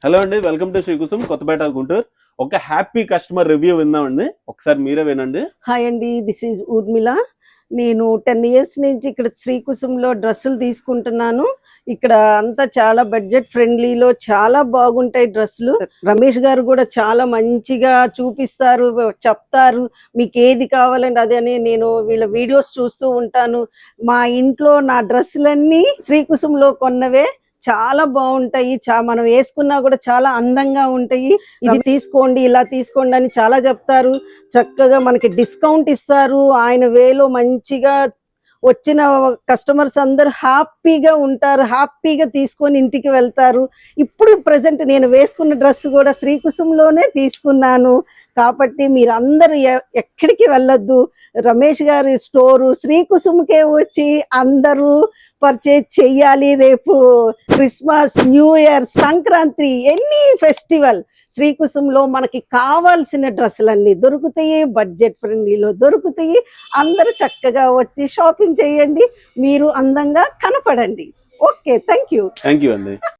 Hello అండి, welcome to శ్రీకుసుమ్ Kothapeta Guntur. ఒక happy customer review విందామండి, ఒకసారి మీరే వినండి. హాయ్ అండి, దిస్ ఈజ్ ఊర్మిళ. నేను 10 ఇయర్స్ నుంచి ఇక్కడ శ్రీకుసుమ్లో డ్రెస్సులు తీసుకుంటున్నాను. ఇక్కడ అంతా చాలా బడ్జెట్ ఫ్రెండ్లీలో చాలా బాగుంటాయి డ్రెస్సులు. రమేష్ గారు కూడా చాలా మంచిగా చూపిస్తారు, చెప్తారు మీకు ఏది కావాలండి అదని. నేను వీళ్ళ వీడియోస్ చూస్తూ ఉంటాను. మా ఇంట్లో నా డ్రెస్సులన్నీ శ్రీకుసుమ్లో కొన్నవే, చాలా బాగుంటాయి. మనం వేసుకున్నా కూడా చాలా అందంగా ఉంటాయి. ఇది తీసుకోండి, ఇలా తీసుకోండి అని చాలా చెప్తారు. చక్కగా మనకి డిస్కౌంట్ ఇస్తారు. ఆయన వేలో మంచిగా వచ్చిన కస్టమర్స్ అందరూ హ్యాపీగా ఉంటారు, హ్యాపీగా తీసుకొని ఇంటికి వెళ్తారు. ఇప్పుడు ప్రజెంట్ నేను వేసుకున్న డ్రెస్ కూడా శ్రీకుసుమ్లోనే తీసుకున్నాను. కాబట్టి మీరందరూ ఎక్కడికి వెళ్ళొద్దు, రమేష్ గారి స్టోరు శ్రీకుసుమ్కే వచ్చి అందరూ పర్చేజ్ చెయ్యాలి. రేపు Christmas, new year, Sankranti, any festival శ్రీకుసుమ్లో మనకి కావాల్సిన డ్రెస్సులన్నీ దొరుకుతాయి, బడ్జెట్ ఫ్రెండ్లీలో దొరుకుతాయి. అందరూ చక్కగా వచ్చి షాపింగ్ చేయండి, మీరు అందంగా కనపడండి. ఓకే, థ్యాంక్ యూ అండి.